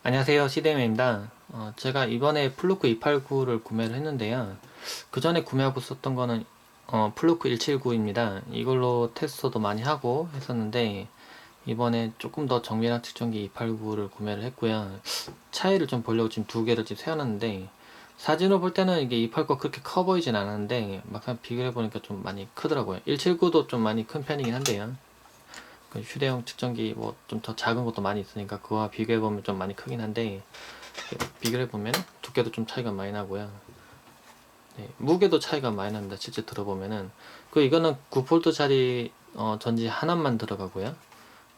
안녕하세요, 시데메입니다. 제가 이번에 플루크 289를 구매를 했는데요. 그 전에 구매하고 썼던 거는 플루크 179입니다. 이걸로 테스터도 많이 하고 했었는데 이번에 조금 더 정밀한 측정기 289를 구매를 했고요. 차이를 좀 보려고 지금 두 개를 지금 세웠는데 사진으로 볼 때는 이게 289가 그렇게 커 보이진 않았는데 막상 비교해 보니까 좀 많이 크더라고요. 179도 좀 많이 큰 편이긴 한데요. 그 휴대용 측정기 뭐 좀 더 작은 것도 많이 있으니까 그거와 비교해 보면 좀 많이 크긴 한데 비교해 보면 두께도 좀 차이가 많이 나고요. 네, 무게도 차이가 많이 납니다. 실제 들어보면은 이거는 9볼트짜리 전지 하나만 들어가고요.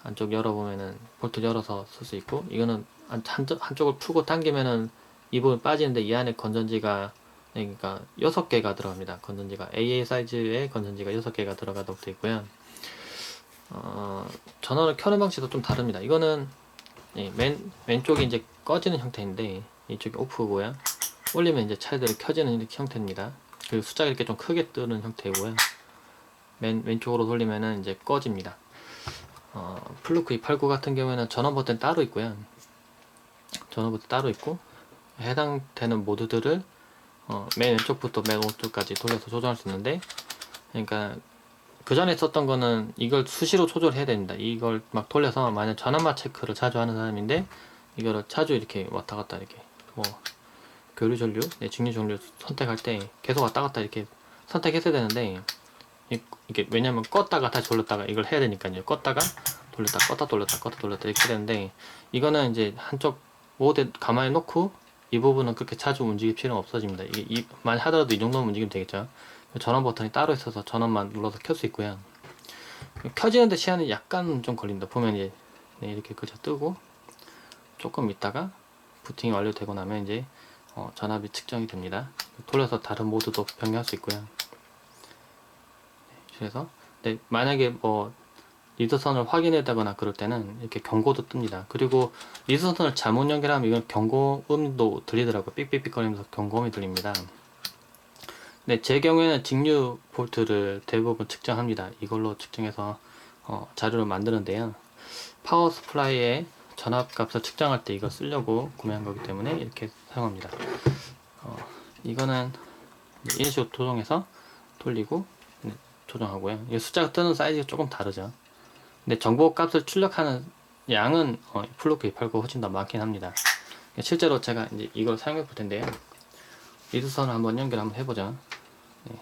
안쪽 열어보면은 볼트 열어서 쓸 수 있고, 이거는 한쪽을 풀고 당기면은 이 부분 빠지는데 이 안에 건전지가, 그러니까 6개가 들어갑니다. 건전지가 AA 사이즈의 건전지가 6개가 들어가도록 되어 있고요. 전원을 켜는 방식도 좀 다릅니다. 이거는 왼쪽이 이제 꺼지는 형태인데 이쪽이 오프고요. 올리면 이제 차례대로 켜지는 이렇게 형태입니다. 그리고 숫자가 이렇게 좀 크게 뜨는 형태고요. 왼쪽으로 돌리면은 이제 꺼집니다. 플루크 289 같은 경우에는 전원 버튼 따로 있고요. 전원 버튼 따로 있고 해당되는 모드들을 맨 왼쪽부터 맨 오른쪽까지 돌려서 조정할 수 있는데, 그러니까 그 전에 썼던 거는 이걸 수시로 조절해야 됩니다. 이걸 막 돌려서 만약 전압마 체크를 자주 하는 사람인데 이거를 자주 이렇게 왔다 갔다 이렇게 뭐 교류 전류, 직류 전류 선택할 때 계속 왔다 갔다 이렇게 선택했어야 되는데 이게 왜냐면 껐다가 다시 돌렸다가 이걸 해야 되니까요. 껐다가 돌렸다 껐다 돌렸다 껐다 돌렸다 이렇게 되는데, 이거는 이제 한쪽 모드 가만히 놓고 이 부분은 그렇게 자주 움직일 필요는 없어집니다. 이게 만약 하더라도 이 정도면 움직이면 되겠죠. 전원 버튼이 따로 있어서 전원만 눌러서 켤 수 있고요. 켜지는데 시간이 약간 좀 걸립니다. 보면 이제 이렇게 그저 뜨고 조금 있다가 부팅이 완료되고 나면 이제 전압이 측정이 됩니다. 돌려서 다른 모드도 변경할 수 있고요. 그래서 만약에 뭐 리드선을 확인했다거나 그럴 때는 이렇게 경고도 뜹니다. 그리고 리드선을 잘못 연결하면 이건 경고음도 들리더라고요. 삑삑삑 거리면서 경고음이 들립니다. 네, 제 경우에는 직류 볼트를 대부분 측정합니다. 이걸로 측정해서 자료를 만드는데요. 파워 스프라이에 전압값을 측정할 때 이걸 쓰려고 구매한 거기 때문에 이렇게 사용합니다. 이거는 이런 식으로 조정해서 돌리고 조정하고요. 이 숫자가 뜨는 사이즈가 조금 다르죠. 근데 정보 값을 출력하는 양은 플루크 289 훨씬 더 많긴 합니다. 실제로 제가 이제 이걸 사용해 볼 텐데요. 리드선을 한번 연결 한번 해보죠. 네.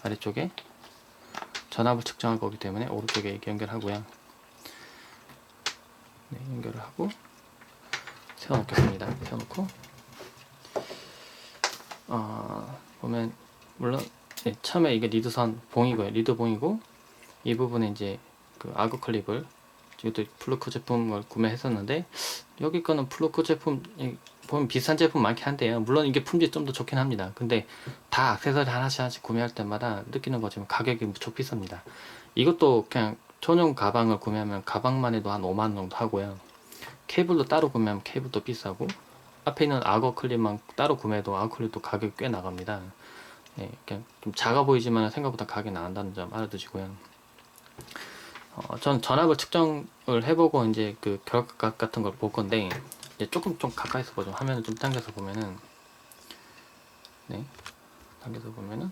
아래쪽에 전압을 측정할 거기 때문에 오른쪽에 이렇게 연결하고요. 네, 연결을 하고 세워놓겠습니다. 세워놓고 보면 물론 처음에 이게 리드선 봉이고요. 리드 봉이고 이 부분에 이제 그 아구 클립을, 이것도 플루크 제품을 구매했었는데 여기 거는 플루크 제품 보면 비싼 제품 많긴 한데요. 물론 이게 품질이 좀 더 좋긴 합니다. 근데 다 액세서리 하나씩 구매할 때마다 느끼는 거지만 가격이 무척 비쌉니다. 이것도 그냥 전용 가방을 구매하면 가방만 해도 한 5만원 정도 하고요. 케이블도 따로 구매하면 케이블도 비싸고, 앞에 있는 악어 클립만 따로 구매해도 악어 클립도 가격이 꽤 나갑니다. 그냥 좀 작아 보이지만 생각보다 가격이 나간다는 점 알아두시고요. 전 전압을 측정을 해보고 이제 그 결과값 같은 걸 볼 건데, 이제 조금 좀 가까이서 보죠. 화면을 좀 당겨서 보면은, 당겨서 보면은,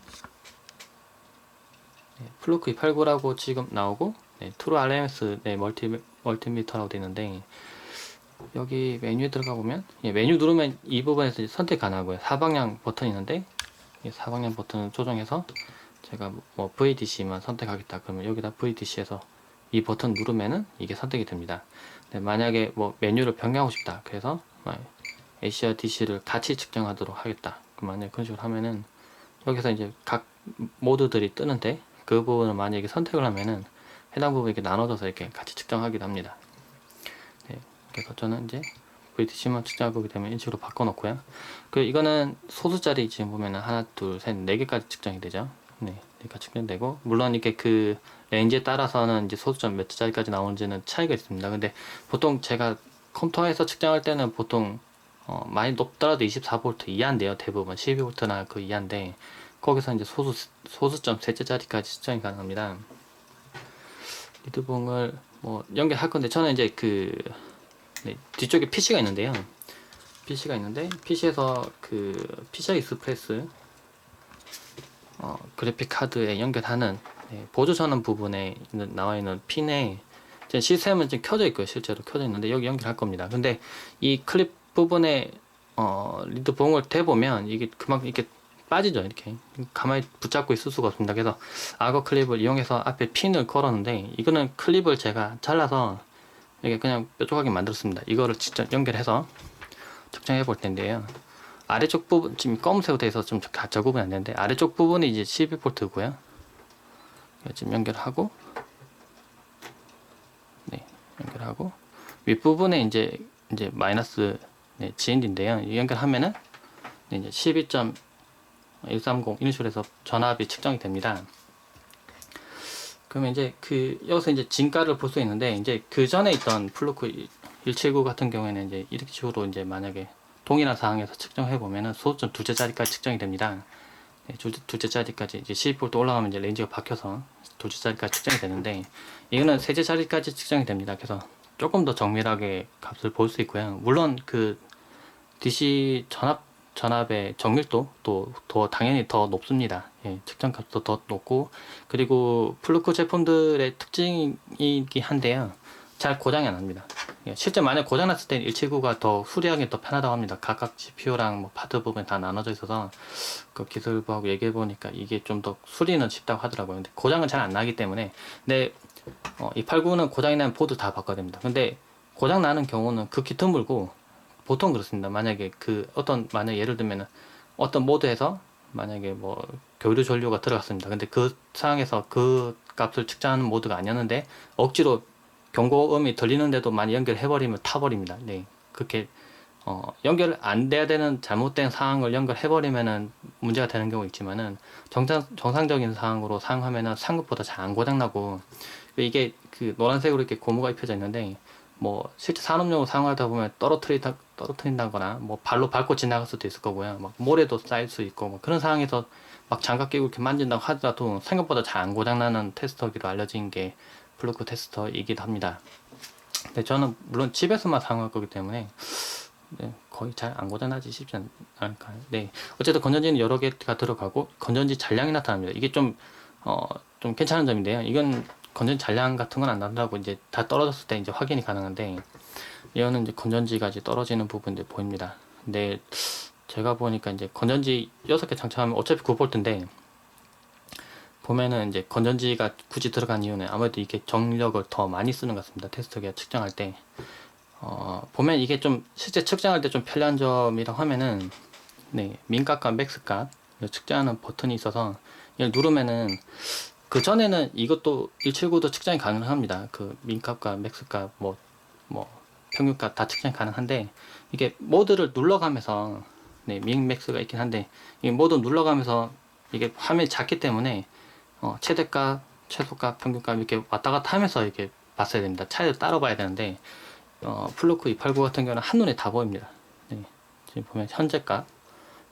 플루크 289라고 지금 나오고, 트루 RMS 멀티미터라고 되어 있는데, 여기 메뉴에 들어가 보면, 메뉴 누르면 이 부분에서 선택 가능하고요. 사방향 버튼이 있는데, 이 사방향 버튼을 조정해서 제가 뭐 VDC만 선택하겠다 그러면 여기다 VDC에서 이 버튼 누르면은 이게 선택이 됩니다. 만약에 뭐 메뉴를 변경하고 싶다 그래서 AC와 DC를 같이 측정하도록 하겠다, 만약에 그런 식으로 하면은 여기서 이제 각 모드들이 뜨는데, 그 부분을 만약에 선택을 하면은 해당 부분 이렇게 나눠져서 이렇게 같이 측정하기도 합니다. 그래서 저는 이제 VDC만 측정할 거기 때문에 이런 식으로 바꿔놓고요. 이거는 소수짜리 지금 보면은 하나, 둘, 셋, 네 개까지 측정이 되죠. 네, 4개까지 측정되고, 물론 이게 그 레인지에 따라서는 이제 소수점 몇 짜리까지 나오는지는 차이가 있습니다. 근데 보통 제가 컴퓨터에서 측정할 때는 보통 많이 높더라도 24V 이하인데요. 대부분 12V나 그 이하인데, 거기서 이제 소수점 셋째 짜리까지 측정이 가능합니다. 리드봉을 뭐 연결할 건데, 저는 이제 그 네, 뒤쪽에 PC가 있는데요. PC가 있는데 PC에서 그 PCI 익스프레스 그래픽 카드에 연결하는 보조 전원 부분에 나와 있는 핀에 시스템은 지금 켜져 있고요. 실제로 켜져 있는데 여기 연결할 겁니다. 근데 이 클립 부분에 리드 봉을 대보면 이게 그만큼 이렇게 빠지죠. 이렇게 가만히 붙잡고 있을 수가 없습니다. 그래서 악어 클립을 이용해서 앞에 핀을 걸었는데 이거는 클립을 제가 잘라서 이게 그냥 뾰족하게 만들었습니다. 이거를 직접 연결해서 측정해 볼 텐데요. 아래쪽 부분 지금 검은색으로 되어 있어서 좀 잘 구분이 안 되는데 아래쪽 부분이 이제 12V고요. 지금 연결하고 네, 연결하고 윗부분에 이제 마이너스 GND인데요. 연결하면은 이제 12.130 이런 식으로 해서 전압이 측정이 됩니다. 그러면 이제 여기서 이제 진가를 볼 수 있는데 이제 그 전에 있던 플루크 179 같은 경우에는 이제 이렇게 식으로 이제 만약에 동일한 상황에서 측정해 보면은 소수점 둘째 자리까지 측정이 됩니다. 둘째 자리까지 이제 12V 올라가면 이제 레인지가 박혀서 둘째 자리까지 측정이 되는데 이거는 셋째 자리까지 측정이 됩니다. 그래서 조금 더 정밀하게 값을 볼 수 있고요. 물론 그 DC 전압의 정밀도도 더 당연히 더 높습니다. 측정 값도 더 높고 그리고 플루크 제품들의 특징이긴 한데요. 잘 고장이 안 납니다. 실제 만약 고장났을 때는 179가 더 수리하기 더 편하다고 합니다. 각각 GPU랑 뭐 파트 부분이 다 나눠져 있어서 그 기술부하고 얘기해 보니까 이게 좀 더 수리는 쉽다고 하더라고요. 근데 고장은 잘 안 나기 때문에 근데 이 89는 고장이 나면 보드 다 바꿔야 됩니다. 근데 고장 나는 경우는 극히 드물고 보통 그렇습니다. 만약에 만약 예를 들면은 어떤 모드에서 만약에 뭐 교류 전류가 들어갔습니다. 근데 그 상황에서 그 값을 측정하는 모드가 아니었는데 억지로 경고음이 들리는데도 많이 연결해버리면 타버립니다. 네, 그렇게 연결 안 돼야 되는 잘못된 상황을 연결해버리면은 문제가 되는 경우 있지만은 정상적인 상황으로 사용하면은 생각보다 잘 안 고장나고 이게 그 노란색으로 이렇게 고무가 입혀져 있는데 뭐 실제 산업용으로 사용하다 보면 떨어뜨린다거나 뭐 발로 밟고 지나갈 수도 있을 거고요. 막 모래도 쌓일 수 있고 뭐 그런 상황에서 막 장갑 끼고 이렇게 만진다고 하더라도 생각보다 잘 안 고장나는 테스터기로 알려진 게 플루크 테스터이기도 합니다. 근데 저는 물론 집에서만 사용할 거기 때문에 거의 잘 안 고장나지 싶지 않을까요? 네, 어쨌든 건전지는 여러 개가 들어가고 건전지 잔량이 나타납니다. 이게 좀 괜찮은 점인데요. 이건 건전지 잔량 같은 건 안 나타나고 이제 다 떨어졌을 때 이제 확인이 가능한데 이거는 이제 건전지가 이제 떨어지는 부분들 보입니다. 근데 제가 보니까 이제 건전지 6개 장착하면 어차피 9V인데 보면은 이제 건전지가 굳이 들어간 이유는 아무래도 이게 정력을 더 많이 쓰는 것 같습니다. 테스터기가 측정할 때 보면 이게 좀 실제 측정할 때 좀 편리한 점이라고 하면은 민값과 맥스값 측정하는 버튼이 있어서 이걸 누르면은 그 전에는 이것도 179도 측정이 가능합니다. 그 민값과 맥스값 뭐 평균값 다 측정이 가능한데 이게 모드를 눌러가면서 민 맥스가 있긴 한데 이 모드 눌러가면서 이게 화면이 작기 때문에 최대값, 최소값, 평균값 이렇게 왔다 갔다 하면서 이렇게 봤어야 됩니다. 차이를 따로 봐야 되는데 플루크 289 같은 경우는 한눈에 다 보입니다. 지금 보면 현재값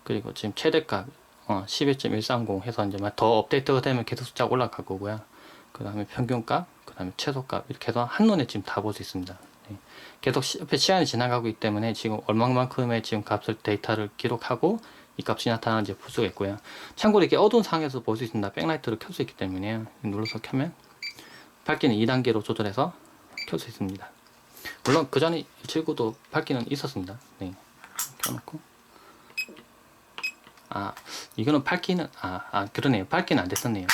그리고 지금 최대값 11.130 해서 이제 더 업데이트가 되면 계속 숫자가 올라갈 거고요. 그 다음에 평균값, 그 다음에 최소값 이렇게 해서 한눈에 지금 다 볼 수 있습니다. 계속 옆에 시간이 지나가고 있기 때문에 지금 얼마만큼의 지금 값을 데이터를 기록하고 이 값이 나타나는지 볼 수가 있고요. 참고로 이렇게 어두운 상황에서 볼 수 있습니다. 백라이트를 켤 수 있기 때문에 눌러서 켜면 밝기는 2단계로 조절해서 켤 수 있습니다. 물론 그 전에 179도 밝기는 있었습니다. 켜놓고 이거는 밝기는 그러네요. 밝기는 안 됐었네요.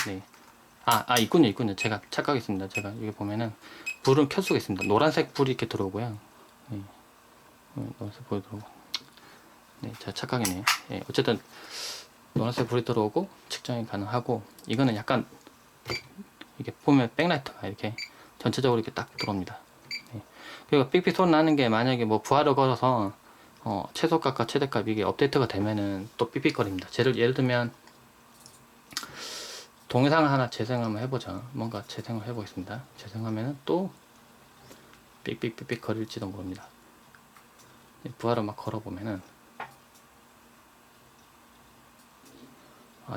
있군요. 제가 착각했습니다. 제가 여기 보면은 불은 켤 수가 있습니다. 노란색 불이 이렇게 들어오고요. 노란색 불이 들어오고. 제가 착각이네요. 어쨌든 노란색 불이 들어오고 측정이 가능하고 이거는 약간 이게 보면 백라이트가 이렇게 전체적으로 이렇게 딱 들어옵니다. 그리고 삑삑 소리 나는 게 만약에 뭐 부하를 걸어서 최소값과 최대값 이게 업데이트가 되면은 또 삑삑거립니다. 예를 들면 동영상을 하나 재생 한번 해보죠. 뭔가 재생을 해보겠습니다. 재생하면은 또 삑삑삑삑 거릴지도 모릅니다. 부하를 막 걸어보면은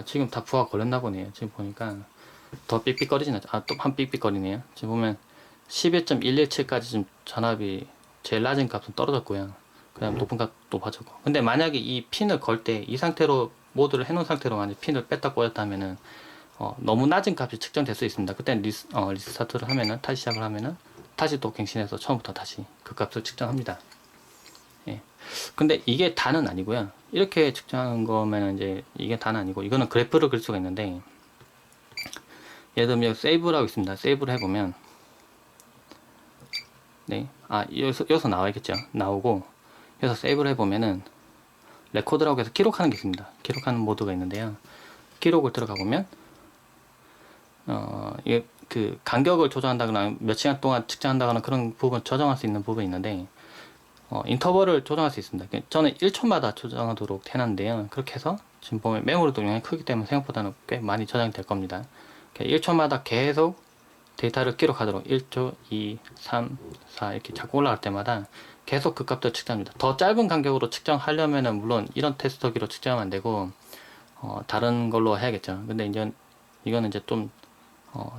지금 다 부하 걸렸나 보네요. 지금 보니까 더 삑삑거리진 않죠. 또 한 삑삑거리네요. 지금 보면 11.117까지 지금 전압이 제일 낮은 값은 떨어졌고요. 그 다음 높은 값 높아졌고. 근데 만약에 이 핀을 걸 때 이 상태로 모드를 해놓은 상태로 만약 핀을 뺐다 꽂았다 하면은 너무 낮은 값이 측정될 수 있습니다. 그때는 리스타트를 하면은, 다시 시작을 하면은 다시 또 갱신해서 처음부터 다시 그 값을 측정합니다. 예. 근데 이게 다는 아니고요. 이렇게 측정하는 거면은 이제 이게 다는 아니고, 이거는 그래프를 그릴 수가 있는데, 예를 들면 여기 세이브라고 있습니다. 세이브를 해보면, 네, 여기서 나와있겠죠. 나오고, 여기서 세이브를 해보면은 레코드라고 해서 기록하는 게 있습니다. 기록하는 모드가 있는데요. 기록을 들어가 보면 이게 그 간격을 조정한다거나 몇 시간 동안 측정한다거나 그런 부분 조정할 수 있는 부분이 있는데, 인터벌을 조정할 수 있습니다. 저는 1초마다 조정하도록 해놨는데요. 그렇게 해서 지금 보면 메모리도 용량이 크기 때문에 생각보다는 꽤 많이 저장이 될 겁니다. 1초마다 계속 데이터를 기록하도록 1초, 2, 3, 4 이렇게 자꾸 올라갈 때마다 계속 그 값들을 측정합니다. 더 짧은 간격으로 측정하려면은 물론 이런 테스터기로 측정하면 안 되고 다른 걸로 해야겠죠. 근데 이제 이거는 이제 좀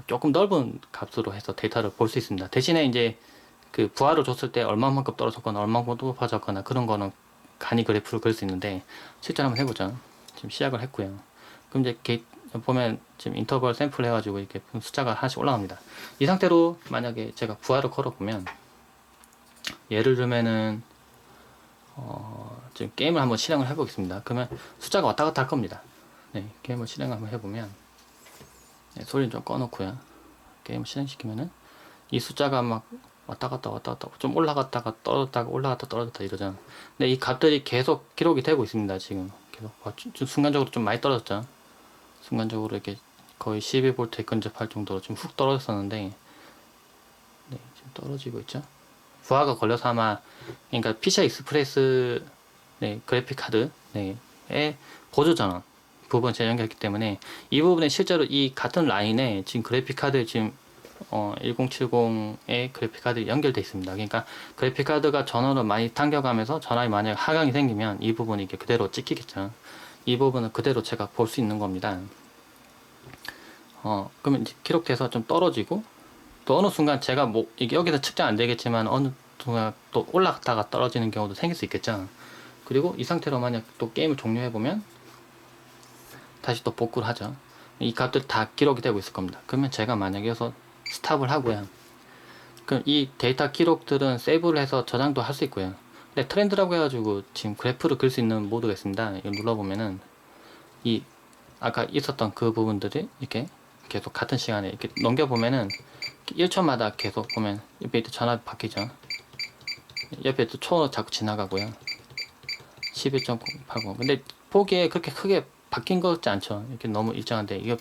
조금 넓은 값으로 해서 데이터를 볼 수 있습니다. 대신에 이제 그 부하를 줬을 때 얼마만큼 떨어졌거나 얼마만큼 높아졌거나 그런 거는 간이 그래프를 그릴 수 있는데, 실제로 한번 해보죠. 지금 시작을 했고요. 그럼 이제 보면 지금 인터벌 샘플 해가지고 이렇게 숫자가 하나씩 올라갑니다. 이 상태로 만약에 제가 부하를 걸어보면, 예를 들면은 지금 게임을 한번 실행을 해보겠습니다. 그러면 숫자가 왔다 갔다 할 겁니다. 네, 게임을 실행 한번 해보면, 네, 소리를 좀 꺼놓고요. 게임을 실행시키면은 이 숫자가 막 왔다 갔다 좀 올라갔다가 떨어졌다가 올라갔다 떨어졌다 이러죠. 근데 이 값들이 계속 기록이 되고 있습니다. 지금 계속 순간적으로 좀 많이 떨어졌죠. 순간적으로 이렇게 거의 12V에 근접할 정도로 좀 훅 떨어졌었는데, 네, 지금 떨어지고 있죠. 부하가 걸려서 아마, 그러니까 PCI 익스프레스, 네, 그래픽 카드, 네, 에 보조 전원 부분 제가 연결했기 때문에 이 부분에 실제로 이 같은 라인에 지금 그래픽 카드 지금 1070의 그래픽 카드 연결되어 있습니다. 그러니까 그래픽 카드가 전원을 많이 당겨가면서 전압이 만약 하강이 생기면 이 부분이 이렇게 그대로 찍히겠죠. 이 부분은 그대로 제가 볼 수 있는 겁니다. 그러면 이제 기록돼서 좀 떨어지고, 또 어느 순간 제가 뭐 이게 여기서 측정 안 되겠지만 어느 순간 또 올라갔다가 떨어지는 경우도 생길 수 있겠죠. 그리고 이 상태로 만약 또 게임을 종료해 보면 다시 또 복구를 하죠. 이 값들 다 기록이 되고 있을 겁니다. 그러면 제가 만약에 여기서 스탑을 하고요. 그럼 이 데이터 기록들은 세이브를 해서 저장도 할 수 있고요. 근데 트렌드라고 해가지고 지금 그래프를 그릴 수 있는 모드가 있습니다. 이거 눌러보면은 이 아까 있었던 그 부분들이 이렇게 계속 같은 시간에 이렇게 넘겨보면은 1초마다 계속 보면 옆에 또 전압이 바뀌죠. 옆에 또 초 자꾸 지나가고요. 11.80. 근데 보기에 그렇게 크게 바뀐 것 같지 않죠. 이렇게 너무 일정한데, 이거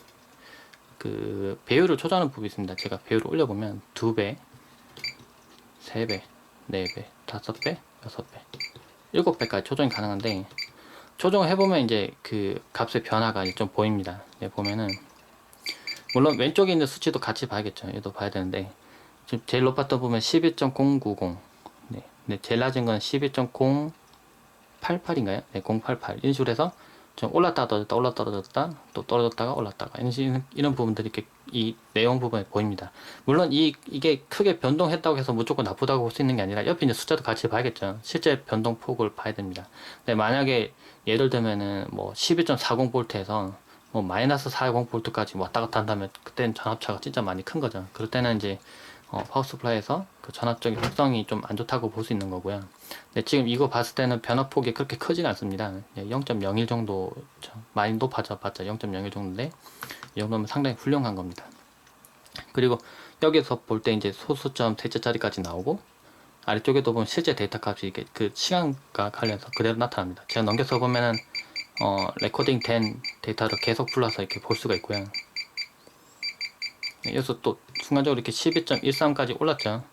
그 배율을 조절하는 부분이 있습니다. 제가 배율을 올려보면 2배, 3배, 4배, 5배, 6배, 7배까지 조정이 가능한데, 조정을 해보면 이제 그 값의 변화가 좀 보입니다. 네, 보면은 물론 왼쪽에 있는 수치도 같이 봐야겠죠. 얘도 봐야 되는데, 지금 제일 높았던 부분 11.090, 네, 제일 낮은 건 11.088인가요? 네, 088. 이런 식으로 해서 좀 올랐다가 떨어졌다, 올랐다 떨어졌다, 또 떨어졌다가 올랐다가, 이런 부분들이 이렇게 이 내용 부분에 보입니다. 물론 이게 크게 변동했다고 해서 무조건 나쁘다고 볼 수 있는 게 아니라 옆에 있는 숫자도 같이 봐야겠죠. 실제 변동폭을 봐야 됩니다. 근데 만약에 예를 들면은 뭐 11.40V에서 뭐 마이너스 40V까지 왔다 갔다 한다면 그때는 전압차가 진짜 많이 큰 거죠. 그럴 때는 이제 파워 서플라이에서 그 전압적인 특성이 좀 안 좋다고 볼 수 있는 거고요. 근데 지금 이거 봤을 때는 변화폭이 그렇게 크진 않습니다. 0.01 정도, 많이 높아져 봤자 0.01 정도인데, 이 정도면 상당히 훌륭한 겁니다. 그리고 여기서 볼 때 이제 소수점 셋째 자리까지 나오고, 아래쪽에도 보면 실제 데이터 값이 이렇게 그 시간과 관련해서 그대로 나타납니다. 제가 넘겨서 보면은 레코딩 된 데이터를 계속 불러서 이렇게 볼 수가 있고요. 여기서 또 순간적으로 이렇게 12.13까지 올랐죠.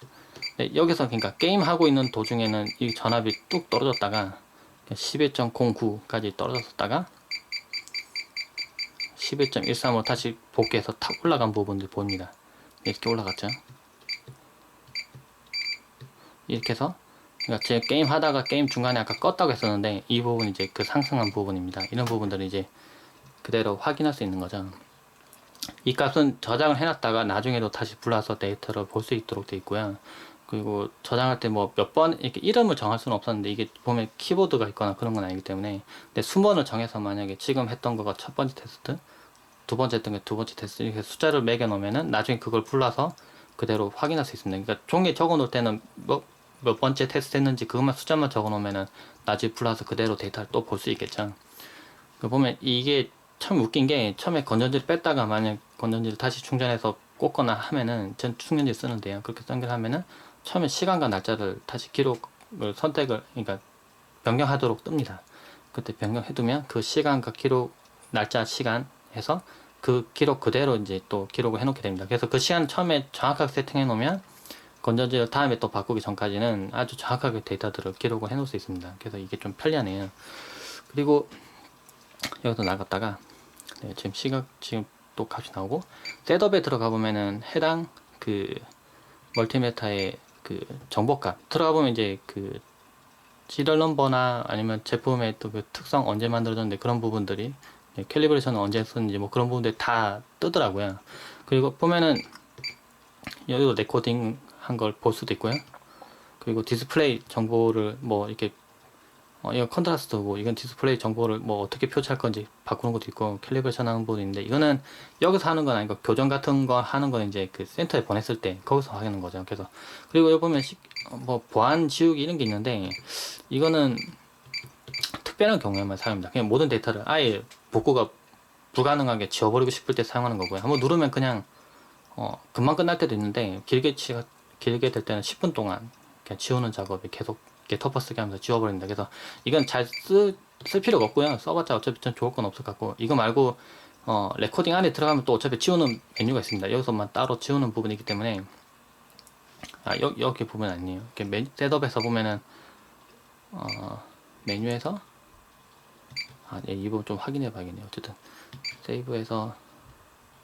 네, 여기서 그러니까 게임 하고 있는 도중에는 이 전압이 뚝 떨어졌다가 11.09까지 떨어졌다가 11.13으로 다시 복귀해서 탁 올라간 부분들 보입니다. 이렇게 올라갔죠. 이렇게 해서 그러니까 제가 게임 하다가 게임 중간에 아까 껐다고 했었는데, 이 부분이 이제 그 상승한 부분입니다. 이런 부분들을 이제 그대로 확인할 수 있는 거죠. 이 값은 저장을 해놨다가 나중에도 다시 불러서 데이터를 볼 수 있도록 되어 있고요. 그리고 저장할 때 뭐 몇 번 이렇게 이름을 정할 수는 없었는데, 이게 보면 키보드가 있거나 그런 건 아니기 때문에, 근데 순번을 정해서 만약에 지금 했던 거가 첫 번째 테스트, 두 번째 했던 게 두 번째 테스트, 이렇게 숫자를 매겨 놓으면은 나중에 그걸 불러서 그대로 확인할 수 있습니다. 그러니까 종이에 적어 놓을 때는 몇 번째 테스트 했는지 그것만 숫자만 적어 놓으면은 나중에 불러서 그대로 데이터를 또 볼 수 있겠죠. 그 보면 이게 참 웃긴 게, 처음에 건전지를 뺐다가 만약 건전지를 다시 충전해서 꽂거나 하면은, 전 충전지 쓰는데요. 그렇게 연결하면은 처음에 시간과 날짜를 다시 기록을 그러니까 변경하도록 뜹니다. 그때 변경해두면 그 시간과 기록, 날짜, 시간 해서 그 기록 그대로 이제 또 기록을 해놓게 됩니다. 그래서 그 시간 처음에 정확하게 세팅해 놓으면 건전지를 다음에 또 바꾸기 전까지는 아주 정확하게 데이터들을 기록을 해 놓을 수 있습니다. 그래서 이게 좀 편리하네요. 그리고 여기서 나갔다가, 네, 지금 또 값이 나오고, 셋업에 들어가 보면은 해당 그 멀티메타의 그 정보값 들어가 보면 이제 그 시리얼 넘버나 아니면 제품의 또 그 특성 언제 만들어졌는데 그런 부분들이, 네, 캘리브레이션은 언제 했었는지 뭐 그런 부분들이 다 뜨더라고요. 그리고 보면은 여기도 레코딩 한 걸 볼 수도 있고요. 그리고 디스플레이 정보를 뭐 이렇게, 이건 컨트라스트고 이건 디스플레이 정보를 뭐 어떻게 표시할 건지 바꾸는 것도 있고, 캘리브레이션 하는 부분도 있는데, 이거는 여기서 하는 건 아니고 교정 같은 거 하는 건 이제 그 센터에 보냈을 때 거기서 하는 거죠. 그래서, 그리고 여기 보면 뭐 보안 지우기 이런 게 있는데, 이거는 특별한 경우에만 사용합니다. 그냥 모든 데이터를 아예 복구가 불가능하게 지워버리고 싶을 때 사용하는 거고요. 한번 누르면 그냥 금방 끝날 때도 있는데, 길게 될 때는 10분 동안 그냥 지우는 작업이 계속 이렇게 덮어쓰기 하면서 지워버립니다. 그래서 이건 쓸 필요가 없고요. 써봤자 어차피 전 좋을 건 없을 것 같고, 이거 말고 레코딩 안에 들어가면 또 어차피 지우는 메뉴가 있습니다. 여기서만 따로 지우는 부분이기 때문에, 여기 보면 아니에요. 이렇게 셋업에서 보면은 메뉴에서, 네, 이 부분 좀 확인해 봐야겠네요. 어쨌든 세이브에서,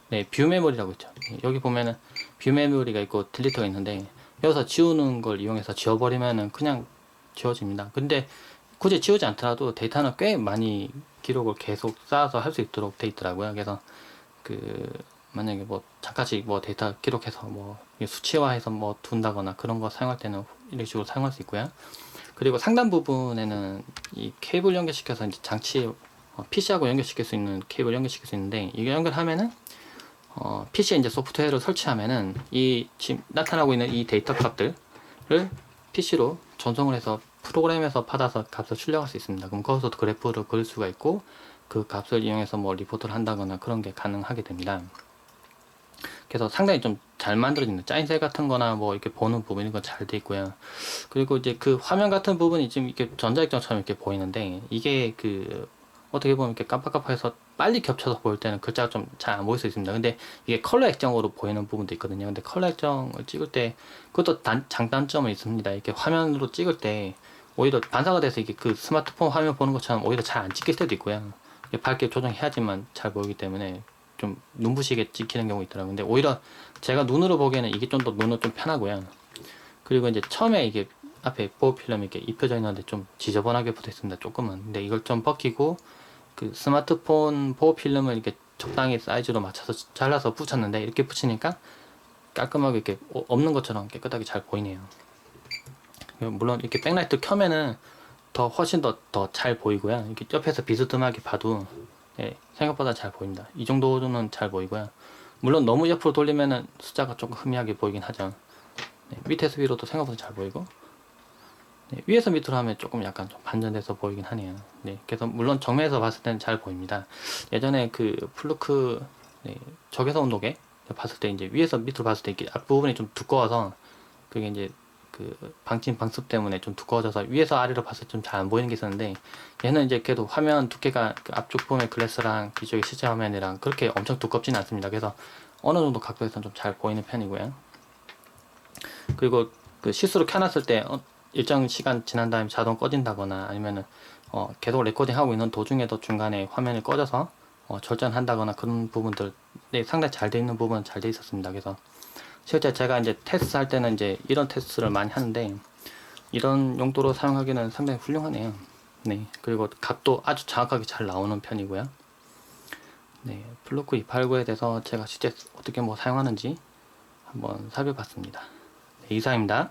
네, 뷰 메모리라고 있죠. 여기 보면은 뷰 메모리가 있고 딜리터가 있는데, 여기서 지우는 걸 이용해서 지워버리면은 그냥 지워집니다. 근데 굳이 지우지 않더라도 데이터는 꽤 많이 기록을 계속 쌓아서 할 수 있도록 돼 있더라고요. 그래서 만약에 뭐 잠깐씩 뭐 데이터 기록해서 뭐 수치화해서 뭐 둔다거나 그런 거 사용할 때는 이런 식으로 사용할 수 있고요. 그리고 상단 부분에는 이 케이블 연결시켜서 이제 장치, PC하고 연결시킬 수 있는 케이블 연결시킬 수 있는데, 이거 연결하면은 PC에 이제 소프트웨어를 설치하면은 이 지금 나타나고 있는 이 데이터 값들을 PC로 전송을 해서 프로그램에서 받아서 값을 출력할 수 있습니다. 그럼 거기서 그래프를 그릴 수가 있고, 그 값을 이용해서 뭐 리포트를 한다거나 그런 게 가능하게 됩니다. 그래서 상당히 좀 잘 만들어진 짜임새 같은 거나 뭐 이렇게 보는 부분, 이런 건 잘 돼 있고요. 그리고 이제 그 화면 같은 부분이 지금 이렇게 전자익전처럼 이렇게 보이는데, 이게 어떻게 보면 이렇게 깜빡깜빡해서 빨리 겹쳐서 보일 때는 글자가 좀 잘 안 보일 수 있습니다. 근데 이게 컬러 액정으로 보이는 부분도 있거든요. 근데 컬러 액정을 찍을 때 그것도 장단점은 있습니다. 이렇게 화면으로 찍을 때 오히려 반사가 돼서 이게 그 스마트폰 화면 보는 것처럼 오히려 잘 안 찍힐 때도 있고요. 밝게 조정해야지만 잘 보이기 때문에 좀 눈부시게 찍히는 경우 있더라고요. 근데 오히려 제가 눈으로 보기에는 이게 좀 더 눈은 좀 편하고요. 그리고 이제 처음에 이게 앞에 보호 필름이 이렇게 입혀져 있는데 좀 지저분하게 붙어 있습니다. 조금은. 근데 이걸 좀 벗기고 그 스마트폰 보호 필름을 이렇게 적당히 사이즈로 맞춰서 잘라서 붙였는데, 이렇게 붙이니까 깔끔하게 이렇게 없는 것처럼 깨끗하게 잘 보이네요. 물론 이렇게 백라이트 켜면은 훨씬 더 잘 보이고요. 이렇게 옆에서 비스듬하게 봐도, 예, 생각보다 잘 보입니다. 이 정도는 잘 보이고요. 물론 너무 옆으로 돌리면은 숫자가 조금 흐미하게 보이긴 하죠. 네, 밑에서 위로도 생각보다 잘 보이고, 네, 위에서 밑으로 하면 조금 약간 좀 반전돼서 보이긴 하네요. 네, 그래서 물론 정면에서 봤을 때는 잘 보입니다. 예전에 그 플루크, 네, 적외선 온도계 봤을 때 이제 위에서 밑으로 봤을 때 이렇게 앞부분이 좀 두꺼워서, 그게 이제 그 방진 방습 때문에 좀 두꺼워져서 위에서 아래로 봤을 때 좀 잘 안 보이는 게 있었는데, 얘는 이제 그래도 화면 두께가 그 앞쪽 부분의 글래스랑 뒤쪽의 실제 화면이랑 그렇게 엄청 두껍지는 않습니다. 그래서 어느 정도 각도에서는 좀 잘 보이는 편이고요. 그리고 그 실수로 켜놨을 때 일정 시간 지난 다음에 자동 꺼진다거나, 아니면은 계속 레코딩 하고 있는 도중에도 중간에 화면이 꺼져서 절전한다거나 그런 부분들, 네, 상당히 잘 돼 있는 부분은 잘 돼 있었습니다. 그래서 실제 제가 이제 테스트 할 때는 이제 이런 테스트를 많이 하는데, 이런 용도로 사용하기는 상당히 훌륭하네요. 네, 그리고 각도 아주 정확하게 잘 나오는 편이고요. 네, 플루크 289에 대해서 제가 실제 어떻게 뭐 사용하는지 한번 살펴봤습니다. 네, 이상입니다.